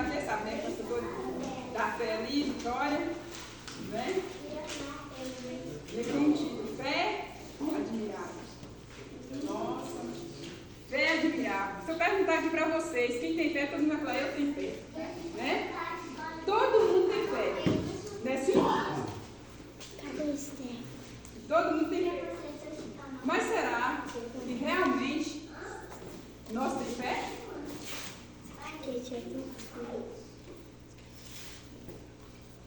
você sabe, né? Pastor da fé ali, Vitória, né? Ele tem um título, fé admirável. Nossa, fé admirável. Se eu perguntar aqui para vocês, quem tem fé, todo mundo vai falar, eu tenho fé, né? Todo mundo tem fé, não é assim? Todo mundo tem fé. Mas será que realmente nós temos fé?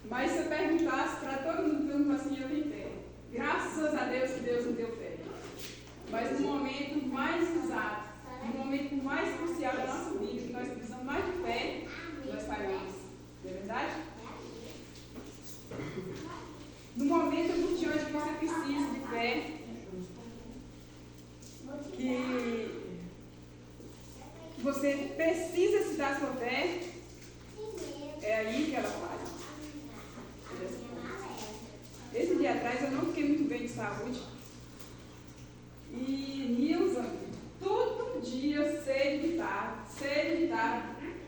Mas se eu perguntasse para todo mundo, eu não assim, eu tenho fé. Graças a Deus que Deus nos deu fé. Mas no momento mais exato, no momento mais crucial da nossa vida, que nós precisamos mais de fé, nós falhamos. Não é verdade? No momento angustiante que você precisa de fé, que você precisa se dar sua fé, é aí que ela falha. Esse dia atrás eu não fiquei muito bem de saúde. E Nilza, todo dia, cedo de tarde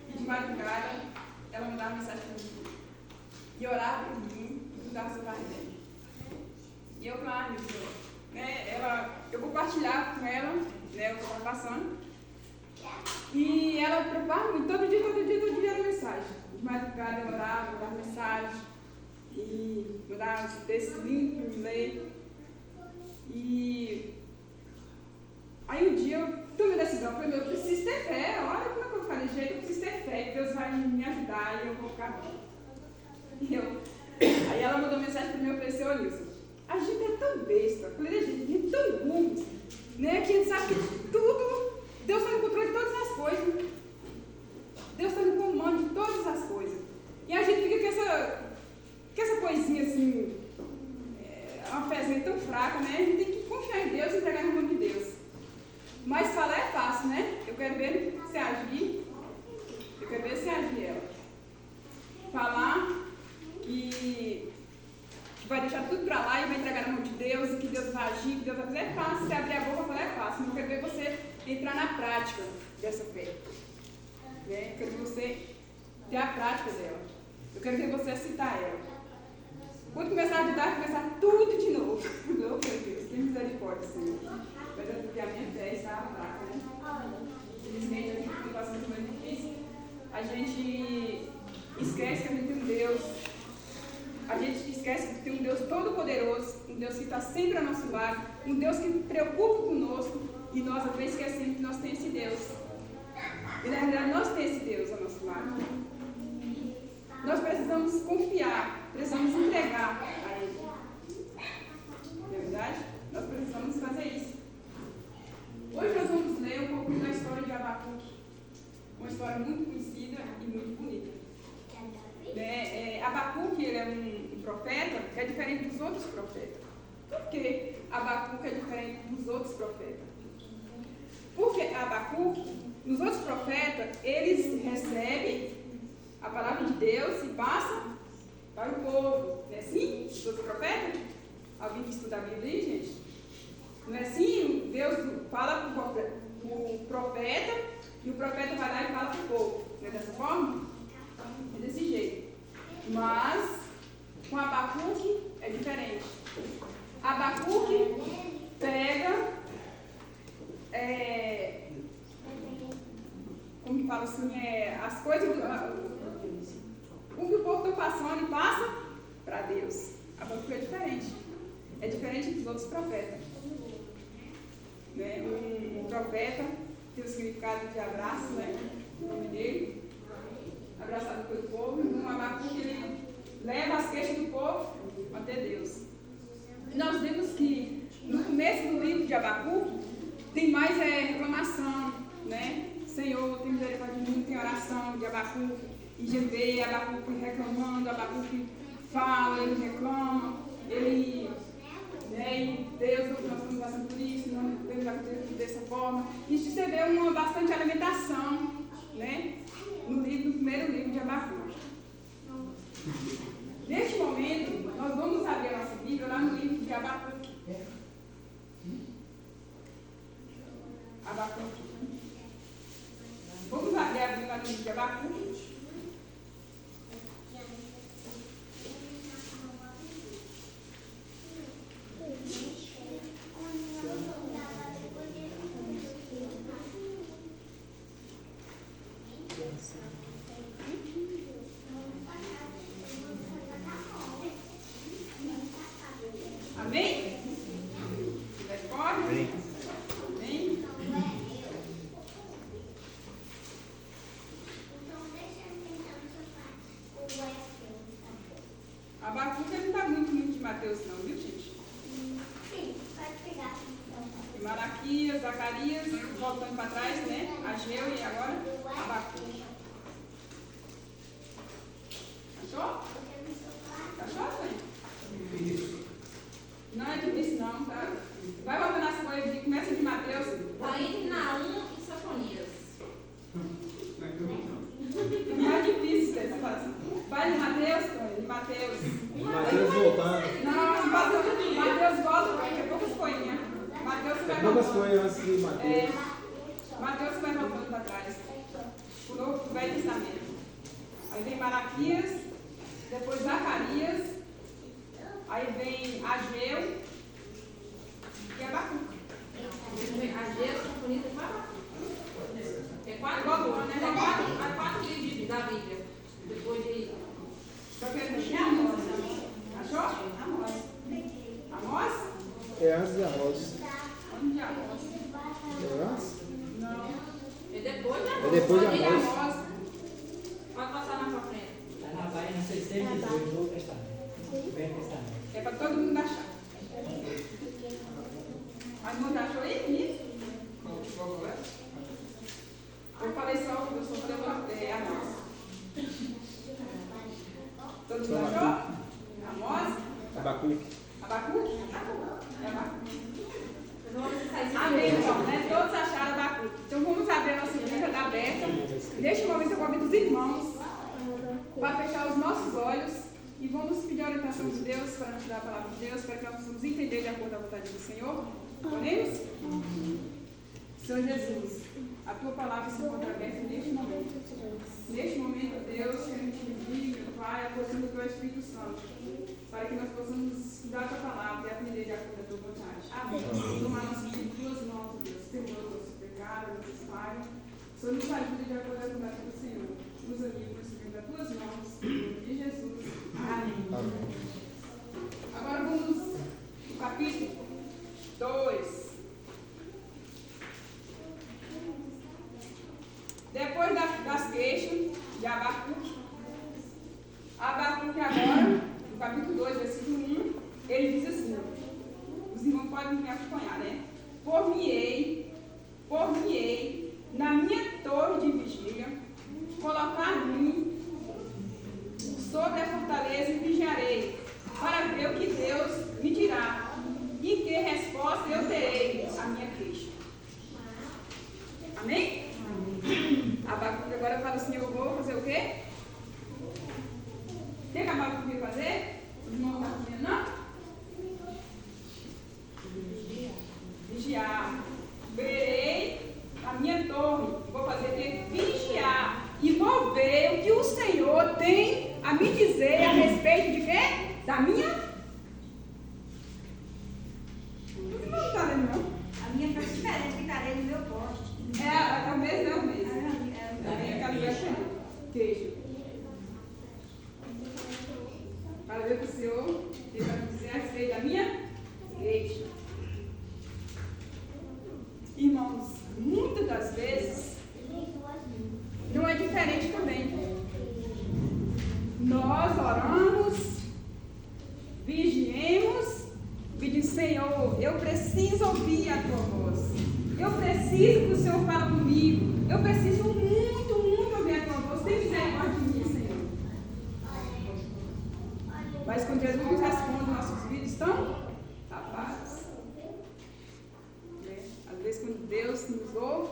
e de madrugada, ela mandava mensagem para mim. E orava por mim e cuidava do seu pai dela. E eu, claro, né, eu compartilhava com ela, né, o que eu estava passando. E ela preocupava muito, todo dia era mensagem. De madrugada eu orava, mandava mensagem. E mandava os textos lindos para me ler. E aí um dia eu tomei a decisão, falei, eu preciso ter fé, olha como é que eu vou ficar de jeito, eu preciso ter fé, que Deus vai me ajudar e eu vou ficar bem. Aí ela mandou mensagem para mim e ofereceu, Nilson, a gente é tão besta, eu falei, a gente é tão burro, né, que a gente sabe que tudo, Deus está no controle de todas as coisas, Deus está no comando de todas as coisas, e a gente fica com essa coisinha assim, uma fezinha tão fraca, né, a gente tem que confiar em Deus e entregar no mão de Deus. Mas falar é fácil, né? Eu quero ver você agir, ela. Falar que vai deixar tudo para lá e vai entregar na mão de Deus, e que Deus vai agir, que Deus vai fazer, é fácil. Se abrir a boca, falar é fácil. Mas eu quero ver você entrar na prática dessa fé. Né? Eu quero ver você ter a prática dela. Eu quero ver você citar ela. Quando começar a ajudar, começar tudo de novo. Meu Deus, tem misericórdia, Senhor. Mas é porque a minha fé está fraca, né? Infelizmente, a gente tem passando muito difícil. A gente esquece que a gente tem um Deus. A gente esquece que tem um Deus todo-poderoso, um Deus que está sempre ao nosso lado, um Deus que preocupa conosco, e nós às vezes esquecemos que nós temos esse Deus. E na realidade nós temos esse Deus ao nosso lado. Nós precisamos confiar, precisamos entregar a Ele. Não é verdade? Nós precisamos fazer isso. Hoje nós vamos ler um pouco da história de Abacuque. Uma história muito conhecida e muito bonita. Abacuque, ele é um profeta que é diferente dos outros profetas. Por que Abacuque é diferente dos outros profetas? Porque Abacuque, nos outros profetas, eles recebem a palavra de Deus e passam para o povo. Não é assim? Os outros profetas? Alguém que estuda a Bíblia aí, gente? Não é assim? Deus fala para o profeta e o profeta vai lá e fala para o povo. Não é dessa forma? É desse jeito. Mas com Abacuque é diferente. Abacuque pega, como que fala assim, as coisas, o que o povo está passando e passa para Deus. Abacuque é diferente. É diferente dos outros profetas. Né? Um profeta tem o significado de abraço, né? O nome dele, abraçado pelo povo. Um Abacuque, ele leva as queixas do povo até Deus. E nós vemos que no começo do livro de Abacuque tem mais reclamação, né? Senhor, tem misericórdia de mim, tem oração de Abacuque, e Jebê, Abacuque reclamando, Abacuque fala, ele reclama, ele... E Deus, nós estamos passando por isso, não podemos acontecer dessa forma. E você vê uma bastante alimentação, né? No primeiro livro de Abacuque. Neste momento, nós vamos abrir a nossa Bíblia lá no livro de Abacuque. Abacuque. Vamos abrir a Bíblia no livro de Abacuque. agora, Abacuque. Achou? Achou, Tânia? Isso. Não é difícil não, tá? Vai voltando nas coisas e começa de Mateus. Está entre Naum e Sofonias. Não é difícil, você fala assim. Vai de Mateus, Tânia, de Mateus. Mateus voltando. Não, Mateus volta, porque é poucas coisinhas. Mateus você vai Poucas voltando. coisas antes de Mateus. Mateus você vai voltando para trás. O Novo Velho Testamento. Aí vem Malaquias, depois Zacarias, aí vem Ageu e Abacuque. Ageu, Sofonias e Abacuque. É quatro, Igual, né? é quatro livros da Bíblia. Depois de... Só que ele tinha Amós. Achou? Amós. Amós? É antes de Amós. Onde de Amós? É antes? Não. É depois de É depois de Onde de Amós. Amós? Pode passar mais pra frente. Está na página 618 do Novo Testamento. Velho Testamento. É para todo mundo achar. A irmã já achou aí? Eu falei só, eu só falei Amós. Todo mundo achou? Amós? Abacuque. Abacuque? É Abacuque. Eu não vou precisar disso. Amém, então, né? Todos acharam Abacuque. Então vamos abrir a nossa Bíblia, está aberta. Neste momento eu convido os irmãos para fechar os nossos olhos e vamos pedir a orientação de Deus para nos dar a palavra de Deus, para que nós possamos entender de acordo com a vontade do Senhor. Podemos? Senhor Jesus, a tua palavra se encontra aberta neste momento. Neste momento, Deus, queremos te pedir, meu Pai, a porção do teu Espírito Santo, para que nós possamos estudar a tua palavra e aprender de acordo com a tua vontade. Amém. Tomar nossas vidas em tuas mãos, Deus. Perdoa os nossos pecados, nossos falhas. Senhor, nos ajude de acordo com a vontade do Senhor. Nos ajude por cima das tuas mãos. Em nome de Jesus. Amém. Amém. Agora vamos no capítulo 2. Depois das queixas de Abacuque, Abacuque agora, no capítulo 2, versículo 1, ele diz assim, os irmãos podem me acompanhar, né? Por-me-ei na minha torre de vigília, colocar-me sobre a fortaleza e vigiarei, para ver o que Deus me dirá, e que resposta eu terei à minha queixa. Amém? Abacuque agora fala assim, eu vou fazer o quê? O que Abacuque veio fazer? Os irmãos não estão vendo, não? Vigiar. Verei a minha torre. Vou fazer o quê? Vigiar. E vou ver o que o Senhor tem a me dizer a respeito de quê? Da minha... Os irmãos não estão vendo, não? A minha foi diferente, ficarei no meu poste. É o mesmo, é o mesmo. É, Queijo. Para ver o que o Senhor tem para me dizer a respeito da minha queixa. Irmãos, muitas das vezes não é diferente também. Nós oramos, vigiemos, pedimos, Senhor, eu preciso ouvir a tua voz. Eu preciso que o Senhor fale comigo. Eu preciso muito ouvir a tua voz. Tem misericórdia de mim, Senhor. Mas quando Jesus nos responde, nossos vídeos estão tapados. Às vezes, quando Deus nos ouve,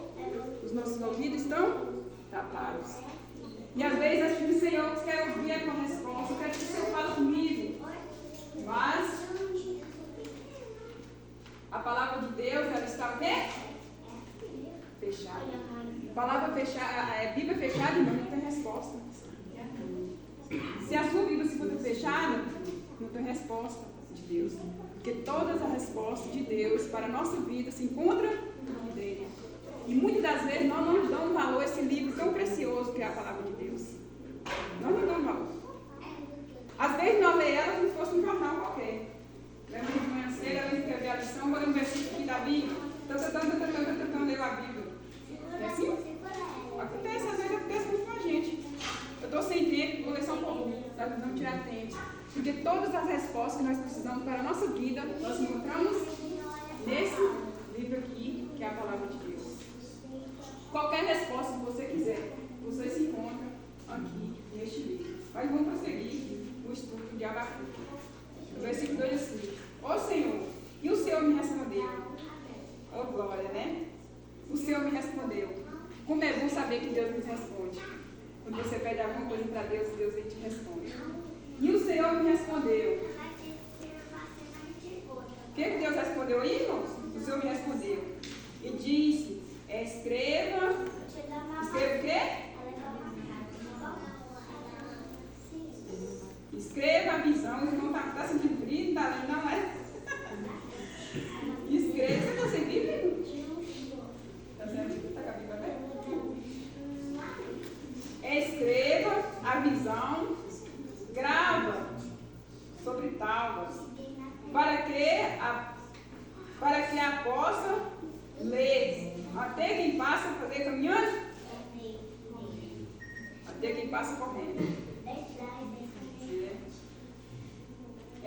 os nossos ouvidos estão tapados. E às vezes, a gente diz, Senhor, eu quero ouvir a tua resposta. Eu quero que o Senhor fale comigo. Mas a palavra de Deus, ela está o quê? Fechada. Palavra fechada, Bíblia fechada, não tem resposta. Se a sua Bíblia se for fechada, não tem resposta de Deus. Porque todas as respostas de Deus para a nossa vida se encontram nele. E muitas das vezes nós não damos valor a esse livro tão precioso que é a palavra de Deus. Nós não damos valor. Às vezes nós lemos ela como se fosse um jornal qualquer. Lembra de manhã cedo, ela escreveu a lição, vou ler um versículo aqui da Bíblia. Tentando ler a Bíblia. É assim? Acontece, às vezes acontece muito com a gente. Eu estou sem tempo, vou ler só um pouquinho, para não tirar tempo. Porque todas as respostas que nós precisamos para a nossa vida, nós encontramos nesse livro aqui, que é a palavra de Deus. Qualquer resposta que você Jesus responde. Quando você pede alguma coisa para Deus, Deus vem e te responde. E o Senhor me respondeu. O que Deus respondeu aí, irmãos? O Senhor me respondeu. E disse, escreva o quê? Escreva a visão. O irmão está sentindo frio, não está, não é? Escreva. Você está sentindo frio? Está sentindo? Está com a Bíblia aberta? Escreva a visão, grava sobre tábuas, para que a possa ler. Até quem passa fazer caminhando? Até quem passa correndo.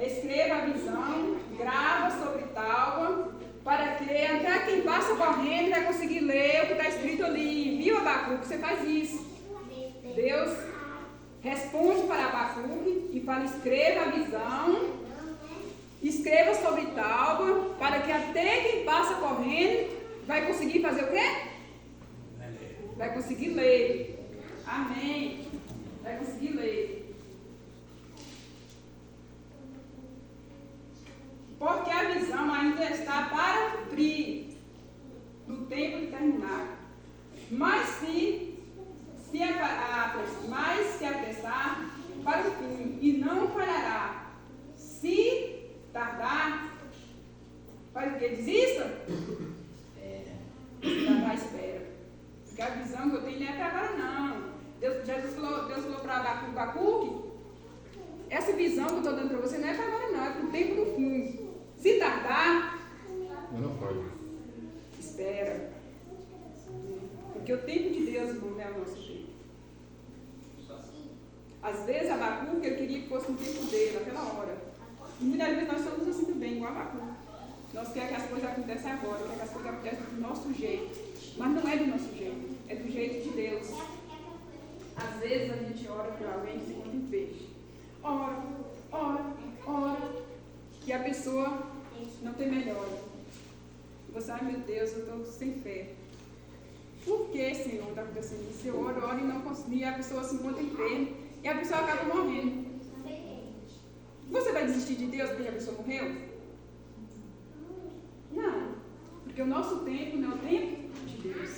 Escreva a visão, grava sobre tábua, para que até quem passa correndo vai conseguir ler o que está escrito ali. Viu, Abacuque? Você faz isso. Deus responde para Abacuque e fala, escreva a visão, escreva sobre tábua, para que até quem passa correndo vai conseguir fazer o quê? Vai conseguir ler. Amém. Vai conseguir ler. Porque a visão ainda está para cumprir no tempo determinado. Mas se apressar para o fim e não falhará. Se tardar, faz o que? Desista? Tardar, espera. Porque a visão que eu tenho não é para agora, não. Deus falou para Abacuque, essa visão que eu estou dando para você não é para agora, não. É para o tempo do fim. Se tardar, não pode. Espera. Porque o tempo de Deus, irmão, não é o nosso tempo. Às vezes, Abacuque, ele queria que fosse no tempo dele, naquela hora. E muitas vezes nós somos assim também, igual Abacuque. Nós queremos que as coisas aconteçam agora, queremos que as coisas aconteçam do nosso jeito. Mas não é do nosso jeito, é do jeito de Deus. Às vezes a gente ora por alguém e se encontra em peixe. Ora. E a pessoa não tem melhora. Você, ai meu Deus, eu estou sem fé. Por que, Senhor, está acontecendo isso? Eu oro e não consigo, e a pessoa se encontra enferma e a pessoa acaba morrendo. Você vai desistir de Deus porque a pessoa morreu? Não. Porque o nosso tempo não é o tempo de Deus.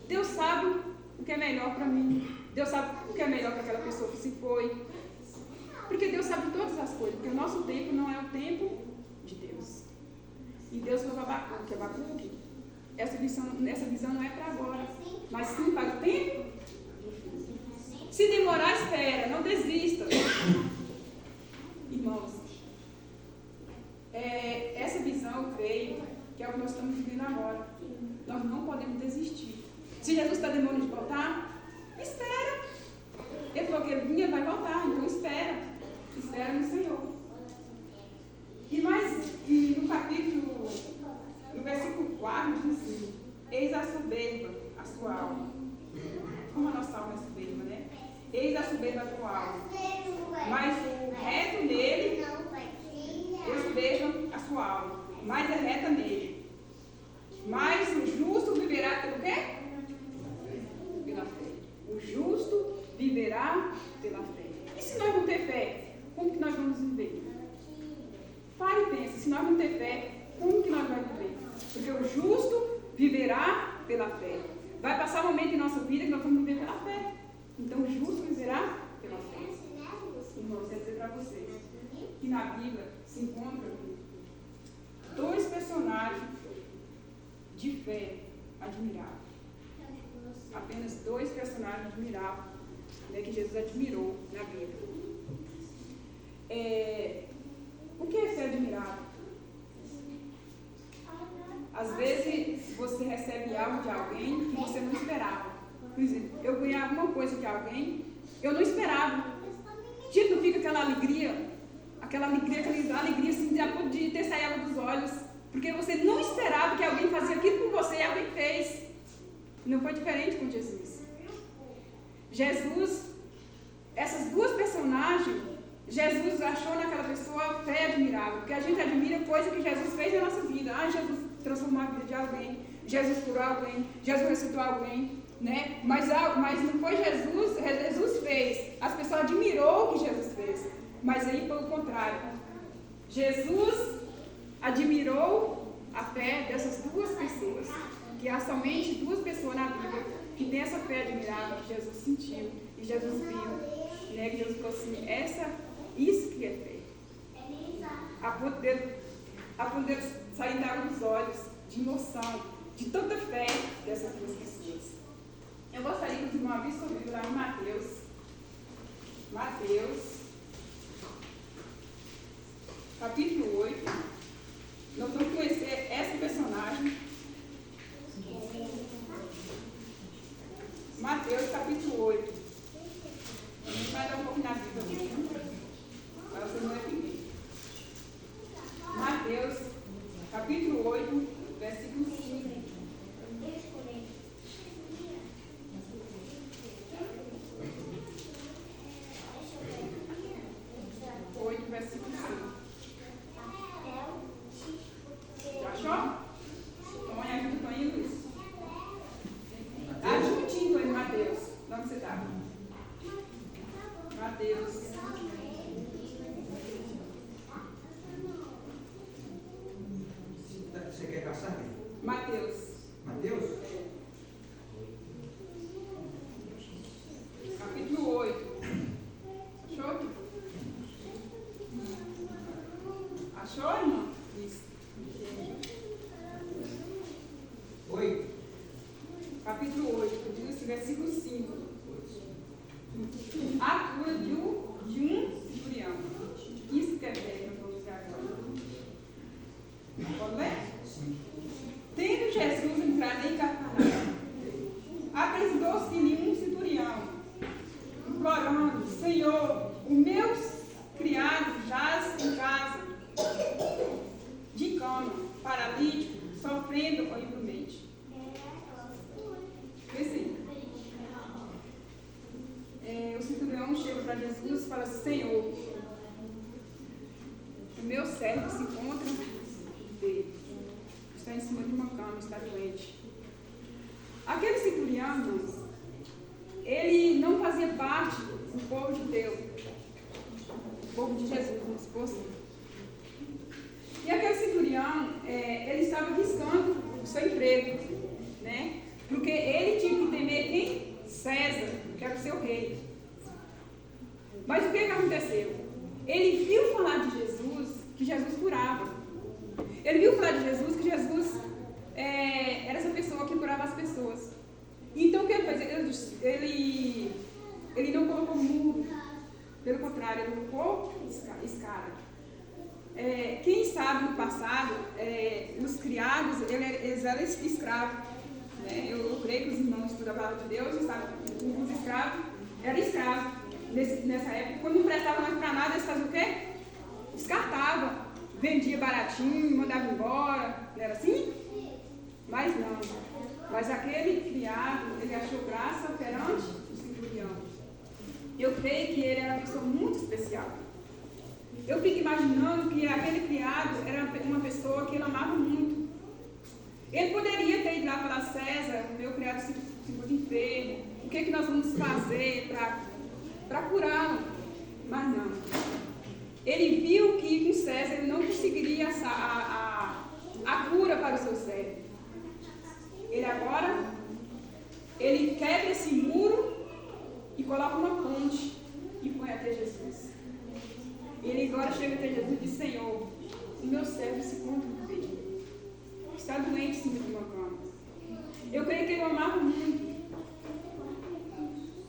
Deus sabe o que é melhor para mim. Deus sabe o que é melhor para aquela pessoa que se foi. Porque Deus sabe todas as coisas. Porque o nosso tempo não é o tempo de Deus. E Deus falou para Abacuque, essa visão não é para agora, mas sim para o tempo. Se demorar, espera, não desista. Irmãos, essa visão, eu creio, que é o que nós estamos vivendo agora. Nós não podemos desistir. Se Jesus está demorando de voltar, espera. Ele falou que ele vinha, vai voltar, então espera. Espera no Senhor. E no capítulo, no versículo 4, diz assim, eis a soberba, a sua alma. Como a nossa alma é soberba, né? Eis a soberba a tua alma. Mas o reto nele, eles beijam a sua alma. Mas é reta nele. Mas o justo viverá pelo quê? Pela fé. O justo viverá pela fé. E se nós não ter fé, como que nós vamos viver? Pare e pense, se nós não ter fé, como que nós vamos viver? Porque o justo viverá pela fé. Vai passar um momento em nossa vida que nós vamos viver pela fé. Então o justo viverá pela fé. Irmãos, eu quero dizer para vocês que na Bíblia se encontram dois personagens de fé admiráveis. Apenas dois personagens admiráveis, né, que Jesus admirou na Bíblia. O que é fé admirável? Às vezes você recebe algo de alguém que você não esperava. Por exemplo, eu ganhei alguma coisa de alguém, eu não esperava. Tipo, fica aquela alegria assim, de ter saído água dos olhos. Porque você não esperava que alguém fazia aquilo por você e alguém fez. Não foi diferente com Jesus. Jesus, essas duas personagens, Jesus achou naquela pessoa fé admirável. Porque a gente admira coisa que Jesus fez na nossa vida. Jesus transformou a vida de alguém. Jesus curou alguém. Jesus ressuscitou alguém. né? Mas não foi Jesus fez. As pessoas admirou o que Jesus fez. Mas aí foi o contrário. Jesus admirou a fé dessas duas pessoas. Que há somente duas pessoas na Bíblia que tem essa fé admirável que Jesus sentiu. E Jesus viu. Né? Que Jesus falou assim, isso que é fé. A poder sair da água dos olhos, de emoção, de tanta fé dessas duas pessoas. Eu gostaria que os irmãos abrissem o livro lá em Mateus. Mateus, capítulo 8. Nós vamos conhecer essa personagem. Mateus, capítulo 8. A gente vai dar um pouco na Bíblia mesmo, para você não entender. Mateus, capítulo 8, versículo 5. Versículo 5. Já achou? Então, me ajuda com aí, Luiz. Está juntinho com ele, Mateus. Onde você está? Mateus. Você quer caçar? Mateus. Mateus? Capítulo 8. Achou? Achou, irmão? Isso. 8. Capítulo 8, diz esse versículo 5. A cura de um centurião. Isso que é bem, que eu vou dizer agora. Pode ler? Tendo Jesus entrado em Cafarnaum, apresentou-se-lhe um centurião, implorando: Senhor, o meu criado jaz em casa, de cama, paralítico, sofrendo horrivelmente. Assim, o centurião chega para Jesus e fala: Senhor, o meu servo se encontra dele, está em cima de uma cama, está doente. Aquele centurião, ele não fazia parte do povo judeu, do povo de Jesus, vamos supor assim. E aquele centurião, ele estava arriscando o seu emprego, né? Porque ele tinha que temer quem? César, que era o seu rei. Mas o que aconteceu? Ele viu falar de Jesus, que Jesus curava. Ele viu falar de Jesus, que Jesus era essa pessoa que curava as pessoas. Então o que ele fez? Ele não colocou muro, pelo contrário, ele colocou escada. Quem sabe no passado, os criados, eles eram escravos. Né? Eu creio que os irmãos estudam a palavra de Deus e sabem que os escravos eram escravos. Nessa época, quando não prestava mais para nada, eles faziam o quê? Descartavam. Vendia baratinho, mandava embora. Não era assim? Mas não. Mas aquele criado, ele achou graça perante o centurião. Eu creio que ele era uma pessoa muito especial. Eu fico imaginando que aquele criado era uma pessoa que ele amava muito. Ele poderia ter ido lá para César: meu criado se encontra enfermo, o que nós vamos fazer para curá-lo? Mas não. Ele viu que com César ele não conseguiria a cura para o seu servo. Ele quebra esse muro e coloca uma ponte e põe até Jesus. Ele agora chega até Jesus e diz: Senhor, o meu servo se encontra bem, está doente em cima de uma cama. Eu creio que ele amava muito,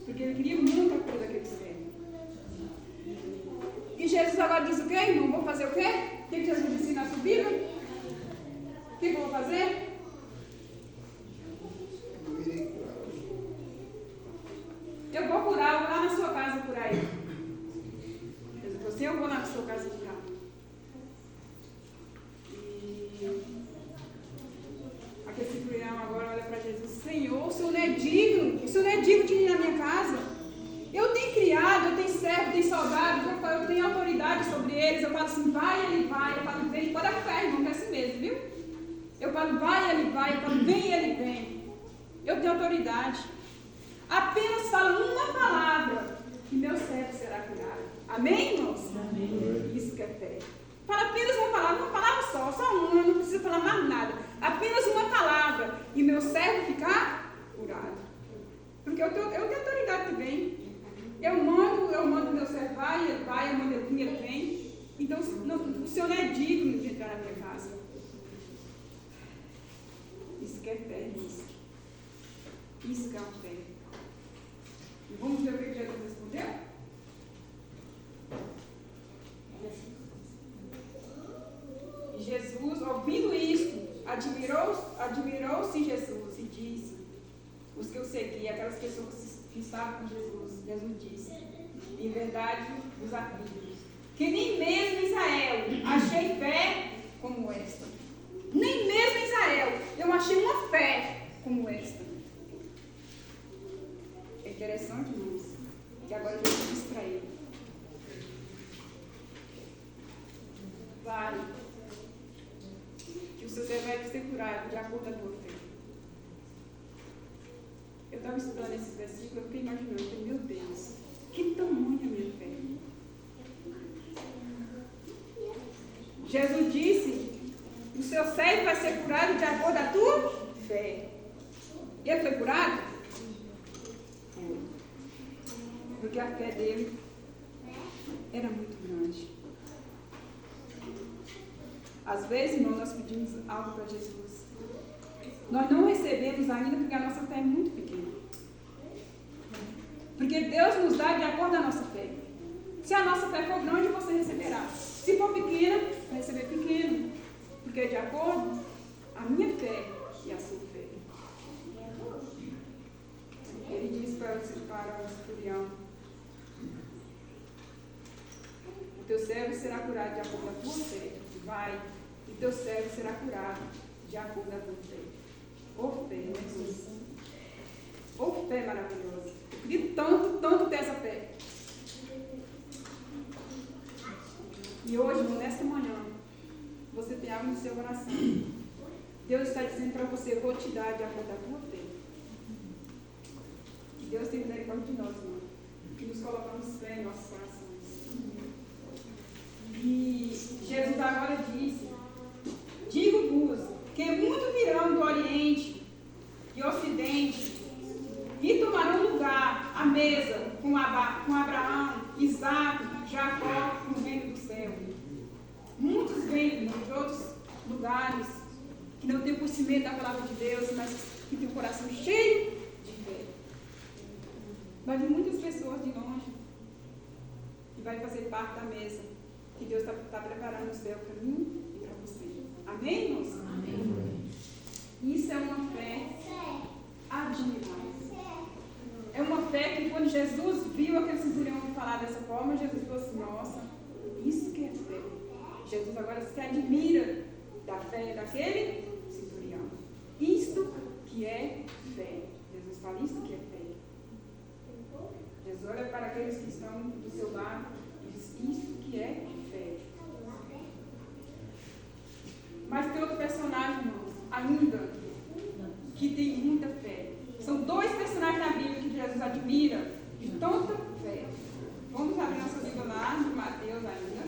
porque ele queria muito a cura daquele servo. E Jesus agora diz o quê, irmão? Vou fazer o quê? O que Jesus disse na sua Bíblia? O que eu vou fazer? Eu vou curar, eu vou lá na sua casa curar ele. Jesus falou assim: eu vou lá na sua casa curar. E aquele centurião agora olha para Jesus: Senhor, o Senhor não é digno de ir na minha casa. Eu tenho criado, eu tenho servo, eu tenho soldado, eu tenho autoridade sobre eles. Eu falo assim: vai, ele vai. Eu falo: vem, pode apoiar, irmão, que é assim mesmo, viu? Eu falo: vai, ele vai. Eu falo: vem, ele vem. Eu tenho autoridade. Apenas fala uma palavra e meu servo será curado. Amém, irmãos? Amém. Isso que é fé. Fala apenas uma palavra só uma, não precisa falar mais nada. Apenas uma palavra e meu servo ficar curado. Porque eu tenho autoridade também. Eu mando meu servo vai, ele vai, eu mando ele vir, ele vem. Então o Senhor não é digno de entrar na minha casa. Isso que é fé, irmãos. Isso que é uma fé. E vamos ver o que Jesus respondeu? E Jesus, ouvindo isto, admirou-se Jesus e disse, os que o seguiam, aquelas pessoas que estavam com Jesus disse, em verdade vos afirmo, que nem mesmo em Israel achei fé como esta. Nem mesmo em Israel eu achei uma fé como esta. É interessante, irmãos, que agora Jesus disse para ele, vai, que o seu servo vai ser curado de acordo com a tua fé. Eu estava estudando esse versículo, eu fiquei imaginando, eu falei, meu Deus, que tamanho a minha fé. Jesus disse, o seu servo vai ser curado de acordo com a tua fé. E ele foi curado? Foi. Porque a fé dele era muito grande. Às vezes, irmão, nós pedimos algo para Jesus. Nós não recebemos ainda porque a nossa fé é muito pequena. Porque Deus nos dá de acordo com a nossa fé. Se a nossa fé for grande, você receberá. Se for pequena, vai receber pequeno. Porque é de acordo a minha fé e a sua fé. Ele disse para o centurião, o teu servo será curado de acordo com a tua fé. Vai, e teu servo será curado de acordo com a tua fé. Ô fé, né, Jesus? Ô fé maravilhosa. Eu queria tanto ter essa fé. E hoje, nesta manhã, você tem algo no seu coração. Deus está dizendo para você, eu vou te dar de acordo com a tua fé. Que Deus tem misericórdia de nós, irmão. Que nos colocamos fé em nossos corações. E Jesus agora disse, digo-vos, que muitos virão do Oriente e Ocidente e tomarão lugar à mesa com Abraão, Isaac, Jacó no reino do céu. Muitos vêm de outros lugares que não têm conhecimento da palavra de Deus, mas que têm o coração cheio de fé. Vai vir muitas pessoas de longe e vai fazer parte da mesa que Deus está preparando o céu para mim e para você. Amém, irmãos? Amém. Isso é uma fé admirável. É uma fé que quando Jesus viu aquele centurião falar dessa forma, Jesus falou assim, nossa, isso que é fé. Jesus agora se admira da fé daquele centurião. Isto que é fé. Jesus fala, isto que é fé. Jesus olha para aqueles que estão do seu lado e diz, isto que é fé. Mas tem outro personagem, irmãos, ainda, que tem muita fé. São dois personagens na Bíblia que Jesus admira de tanta fé. Vamos abrir nossa Bíblia lá em Mateus ainda.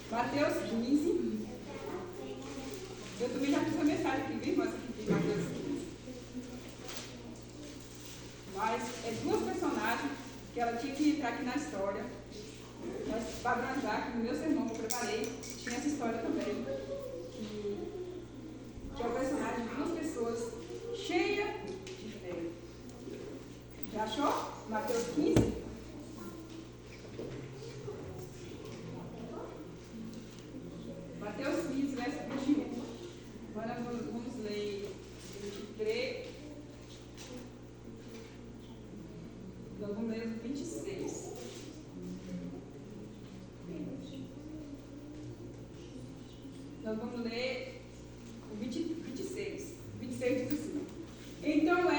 Mateus 15. Eu também já fiz a mensagem aqui, viu, irmãs, aqui de Mateus 15. Mas é duas personagens que ela tinha que entrar aqui na história. Mas para abranjar, que no meu sermão que eu preparei, tinha essa história também. Que é o personagem de duas pessoas cheias de fé. Já achou? Mateus 15? Mateus 15, verso 21. Agora vamos ler 23. Nós vamos ler o 26. Nós vamos ler o 26. 26 diz assim. Então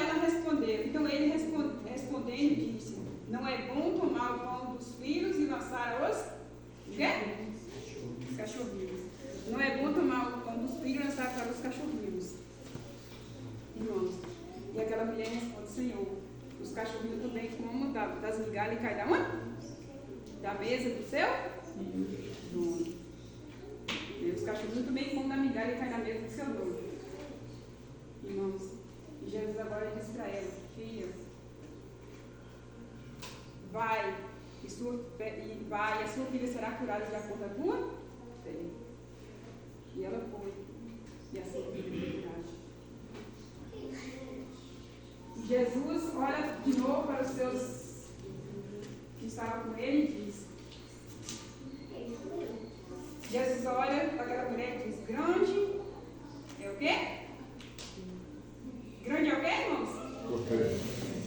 ele respondendo disse, não é bom tomar o pão dos filhos e lançar os cachorrinhos. Não é bom tomar o pão dos filhos e lançar para os cachorrinhos. Irmãos, e aquela Senhor. Os cachorrinhos também comam das migalhas e caem da onde? Da mesa do seu dono. E os cachorrinhos também comam da migalha e caem da mesa do seu dono. Irmãos, e Jesus agora disse para ela: filha, vai, e a sua filha será curada de acordo com a tua fé. E ela foi, e a sua filha foi curada. E Jesus olha de novo para os seus que estavam com ele e diz: Jesus olha para aquela mulher e diz: grande é o quê? Grande é o quê, irmãos?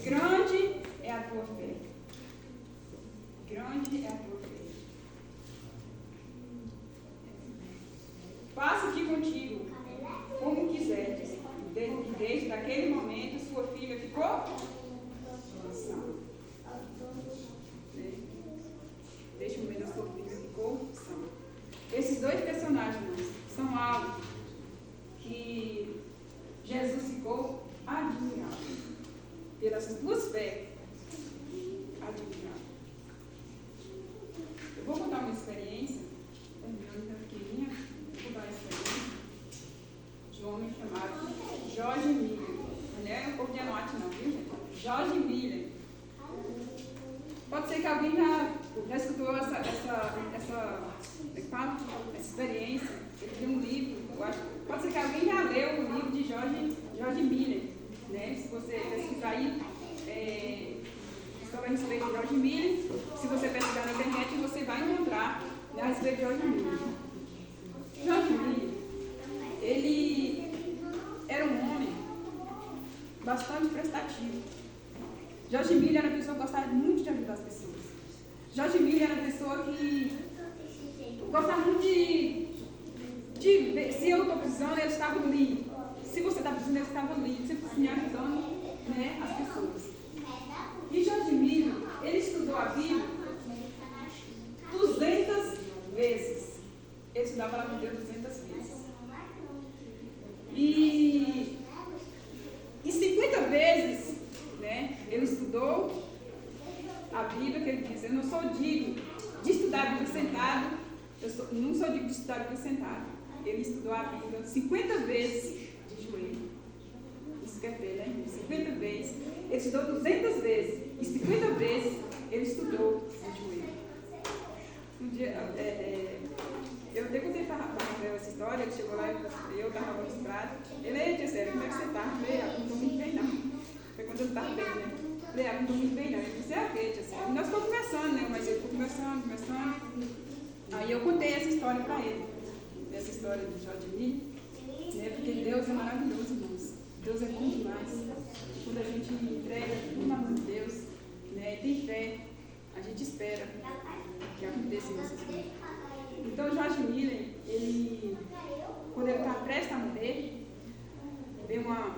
Grande é a tua fé. Grande é a tua fé. Faça aqui contigo como quiseres. E desde aquele momento sua filha ficou sã. Desde o momento a sua filha ficou sã. Esses dois personagens são algo que Jesus ficou admirado pelas duas fés. Admirado. Eu vou contar uma experiência, terminando pequenininha, vou contar uma experiência de um homem chamado George Miller. Não é um pouco de anote não, viu, gente? George Miller. Pode ser que alguém já escutou essa experiência. Ele tem um livro, eu acho. Pode ser que alguém já leu o livro de George Miller. Né? Se você pesquisar aí sobre a respeito de George Miller, se você pesquisar na internet, você vai encontrar, né, a respeito de George Miller. George Miller, ele era um homem bastante prestativo. George Miller era uma pessoa que gostava muito de ajudar as pessoas. George Miller era uma pessoa que gostava muito de ver, se eu estou precisando, ele estava ali. Se você está precisando, ele estava ali, sempre me ajudando, né, as pessoas. E George Miller, ele estudou a Bíblia 200 vezes. Ele estudava a palavra de Deus 200 vezes. E 50 vezes, né, ele estudou a Bíblia, que ele diz: eu não sou digno de estudar a Bíblia sentado, não sou digno de estudar a Bíblia sentado. Ele estudou a Bíblia 50 vezes de joelho. Isso que é fé, né? 50 vezes. Ele estudou 200 vezes. E 50 vezes ele estudou de joelho. Um dia, eu até contei para Rafael essa história. Ele chegou lá e eu estava registrado. Ele: tia Célia, como é que você está? Eu falei: não estou muito bem, não. Foi quando eu estava bem, né? Eu falei: não estou muito bem, não. Ele disse: o quê, tia Célia? Nós ficamos conversando, né? Mas ele ficou conversando. Aí eu contei essa história para ele. Essa história de George Miller, né? Porque Deus é maravilhoso, irmãos. Deus é bom demais. Quando a gente entrega tudo na mão de Deus, né, e tem fé, a gente espera que aconteça essas coisas. Então, George Miller, quando ele está prestes a morrer, veio uma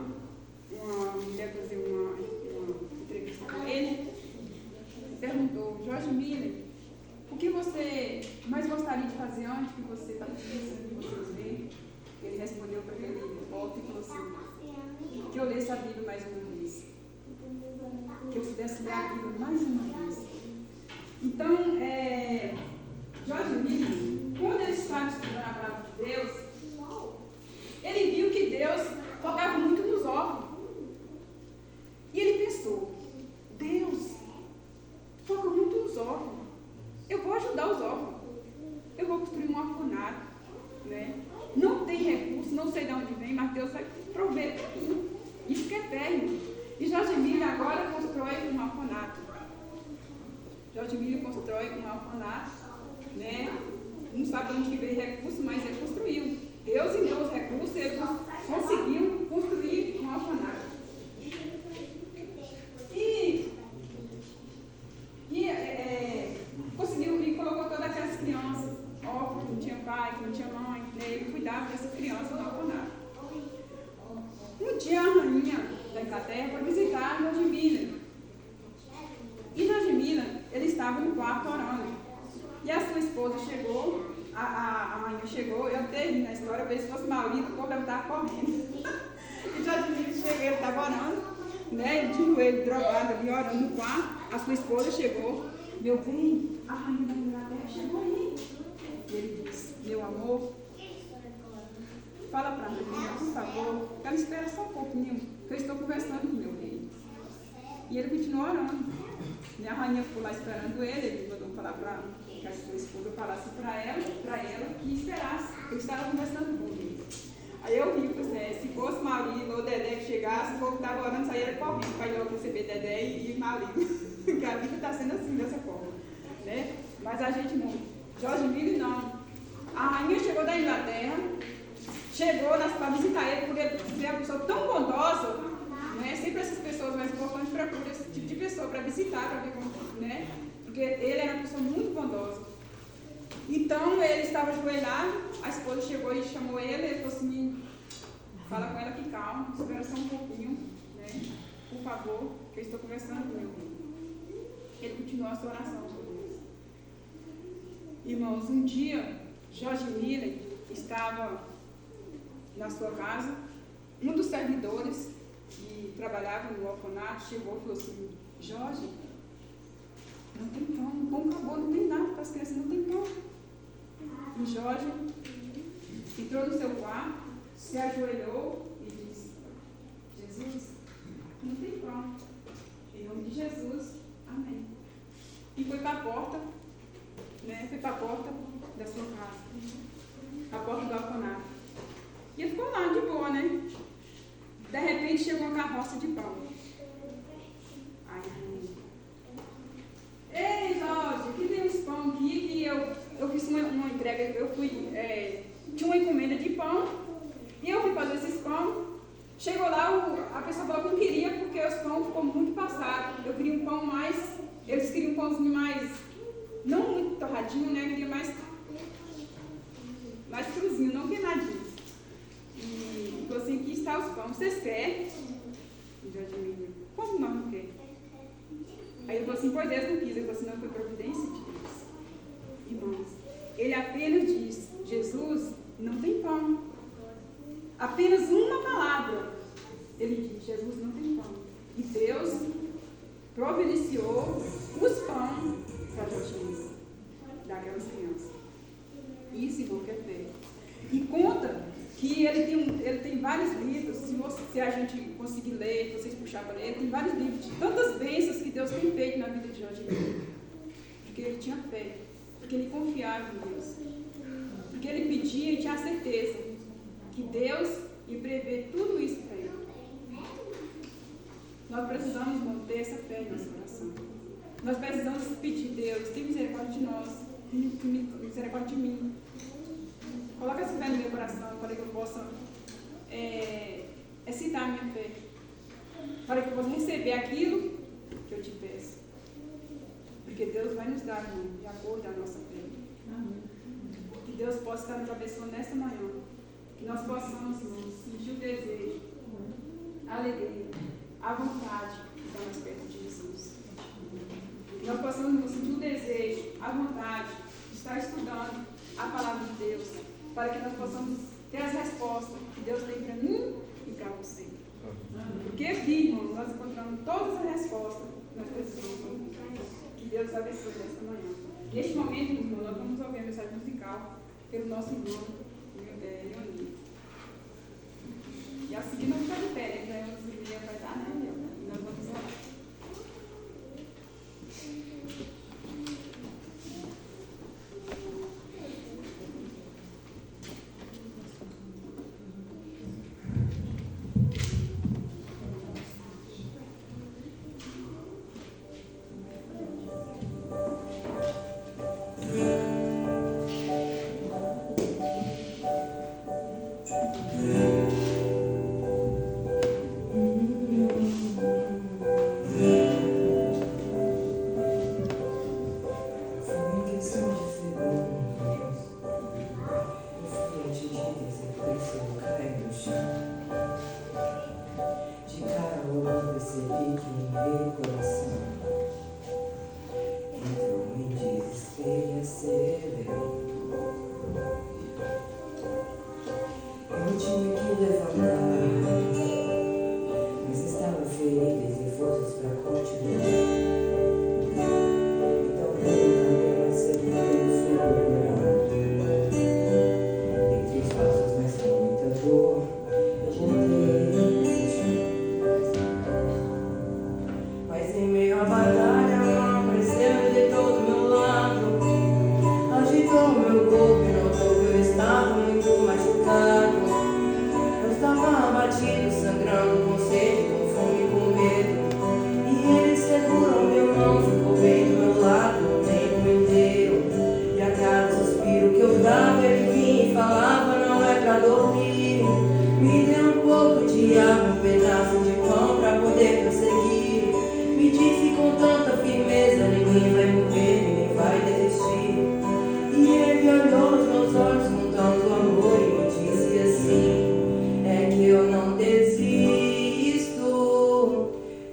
mulher fazer uma entrevista com ele e perguntou: George Miller, o que você mais gostaria de fazer antes que você está precisando de você ver? Ele respondeu para aquele volta e falou assim: que eu lesse a Bíblia mais uma vez. Que eu pudesse ler a Bíblia mais uma vez. Então, George Miller, quando ele estava estudando a palavra de Deus, ele viu que Deus focava muito nos órfãos. E ele pensou: Deus foca muito nos órfãos. Eu vou ajudar os órfãos. Eu vou construir um orfanato, né? Não tem recurso, não sei de onde vem, mas Deus vai prover para mim. Isso que é fé, irmão. E George Miller agora constrói um orfanato. George Miller constrói um orfanato, né? Não sabe de onde veio recurso, mas ele construiu. Deus enviou os recursos, ele conseguiu construir um orfanato. Conseguiu e colocou todas aquelas crianças órfãs, que não tinha pai, que não tinha mãe, né? Ele cuidava dessas crianças no orfanato. Um dia a rainha da Inglaterra foi visitar George Miller. E George Miller, ele estava no quarto orando. E a sua esposa chegou, a rainha chegou, eu terminei na história, para ver se fosse marido, o povo estava correndo. E George Miller chegou, ele estava orando. né, de joelho, drogado ali, orando no quarto. A sua esposa chegou. Meu bem, a rainha da Inglaterra chegou aí. E ele disse, meu amor, fala para a rainha, por favor, ela espera só um pouquinho, que eu estou conversando com meu rei. E ele continuou orando. E a rainha ficou lá esperando ele mandou falar para que a sua esposa falasse para ela que esperasse, que eu estava conversando com ele. Aí eu vi, se fosse Marília ou Dedé que chegasse, o povo que estava orando saía correndo para ir logo receber Dedé e Marília. Porque a vida está sendo assim, dessa forma. Né? Mas a gente não. Jorge Miller não. A rainha chegou da Inglaterra, chegou para visitar ele, porque ele é uma pessoa tão bondosa, né? Sempre essas pessoas mais importantes procuram esse tipo de pessoa para visitar, para ver como, né? Porque ele era uma pessoa muito bondosa. Então ele estava ajoelhado, a esposa chegou e chamou ele falou assim, fala com ela que calma, espera só um pouquinho, né? Por favor, que eu estou conversando com meu filho. Ele continuou a sua oração sobre isso. Irmãos, um dia, Jorge Miller estava na sua casa, um dos servidores que trabalhava no orfanato chegou e falou assim, Jorge, não tem pão, o pão acabou, não tem nada para as crianças, não tem pão. E Jorge entrou no seu quarto, se ajoelhou e disse, Jesus, não tem pão. Em nome de Jesus, amém. E foi para a porta, né? Foi para a porta da sua casa, a porta do orfanato. E ele ficou lá de boa, né? De repente chegou uma carroça de pão. Aí, ei Jorge, que tem uns pão aqui que eu fiz uma entrega, eu fui, tinha uma encomenda de pão, e eu fui fazer esses pão. Chegou lá, a pessoa falou que não queria porque os pão ficou muito passado. Eu queria um pão mais, eles queriam um pãozinho mais, não muito torradinho, né? Eu queria mais cruzinho, não queimadinho. E falou assim, aqui está os pães, vocês querem? E Jorge Miller, como não quer? Aí ele falou assim, pois Deus não quis. Ele falou assim, não, foi providência de Deus. Irmãos, ele apenas diz, Jesus, não tem pão. Apenas uma palavra. Ele diz, Jesus, não tem pão. E Deus providenciou os pães para Jorge Miller, daquelas crianças. Isso, irmão, que é fé. E conta que ele tem vários livros, se a gente conseguir ler, vocês puxarem para ler, ele tem vários livros de tantas bênçãos que Deus tem feito na vida de Jorge Miller. Porque ele tinha fé, porque ele confiava em Deus, porque ele pedia e tinha certeza que Deus ia prever tudo isso para ele. Nós precisamos manter essa fé em nosso coração. Nós precisamos pedir, Deus, tem misericórdia de nós, tem misericórdia de mim. Coloca essa fé no meu coração para que eu possa excitar a minha fé. Para que eu possa receber aquilo que eu te peço. Porque Deus vai nos dar, irmão, de acordo com a nossa fé. Que Deus possa estar nos abençoando nesta manhã. Que nós possamos, irmãos, sentir o desejo, a alegria, a vontade de estar mais perto de Jesus. Que nós possamos, irmãos, sentir o desejo, a vontade de estar estudando a palavra de Deus. Para que nós possamos ter as respostas que Deus tem para mim e para você. Porque aqui, irmãos, nós encontramos todas as respostas que nós precisamos. Que Deus abençoe nesta manhã. Neste momento, irmão, nós vamos ouvir a mensagem musical pelo nosso irmão Leonir. E a seguir nós vamos ficar de pé, né? Já vai dar, né? E nós vamos orar. Eu tinha que levantar, mas estava ferido. a batalha, não apareceu e deitou do meu lado. Agitou meu corpo e notou que eu estava muito machucado. Eu estava abatido, sangrando, com sede, com fome, com medo. E ele segurou minha mão, ficou bem do meu lado o tempo inteiro. E a cada suspiro que eu dava, ele vinha e falava: não é pra dormir. Me deu um pouco de água, um pedaço de pão pra poder prosseguir. Me disse com tanta firmeza: ninguém vai morrer, ninguém vai desistir. E ele olhou nos meus olhos com tanto amor e me disse assim: é que eu não desisto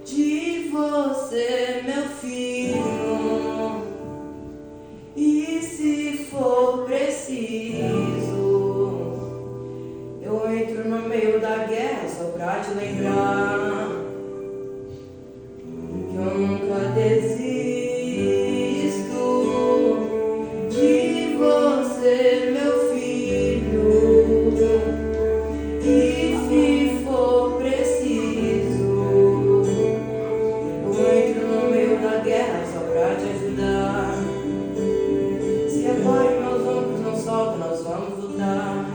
de você, meu filho. E se for preciso, eu entro no meio da guerra só pra te lembrar que eu nunca desisto de você, meu filho. E se for preciso, eu entro no meio da guerra só pra te ajudar. Se apoie meus ombros, não solta, nós vamos lutar.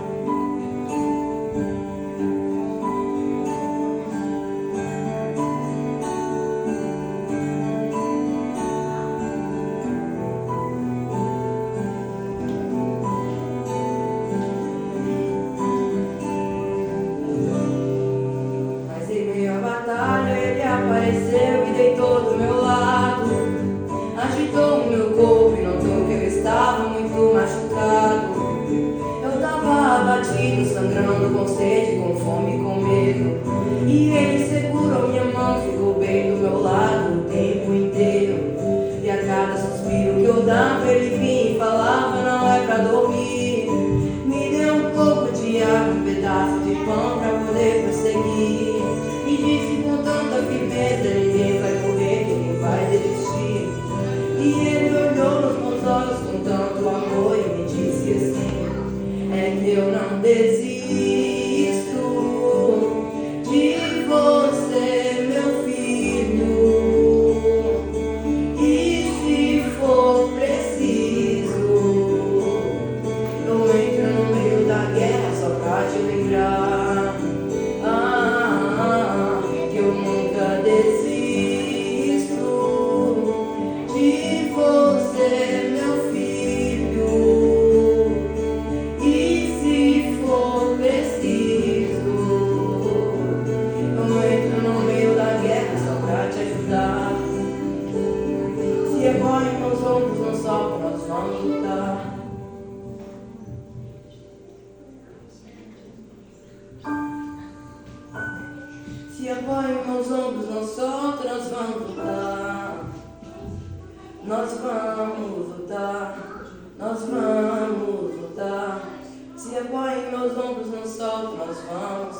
Mas em meio à batalha ele apareceu e deitou do meu lado. Agitou o meu corpo e notou que eu estava muito machucado. Eu estava abatido, sangrando, com sede, com fome, com medo. E ele segurou minha mão, ficou bem do meu lado o tempo inteiro. E a cada suspiro que eu dava, ele vinha e falava: não é pra dormir. Me deu um pouco de água, um pedaço de pão pra poder prosseguir. Me disse com tanta firmeza: ninguém vai morrer, ninguém vai desistir. E ele olhou nos meus olhos com tanto amor e me disse assim: é que eu não desisto de você, meu filho. E se for preciso, eu entro no meio da guerra só pra te lembrar que eu nunca desisto de você, meu filho. E se for preciso, eu entro no meio da guerra só pra te ajudar. Se apoie meus ombros, não solta, nós vamos lutar. Se apoie meus ombros, não solta, nós vamos lutar. Nós vamos lutar, nós vamos lutar. Se apoie meus ombros, não solta, nós vamos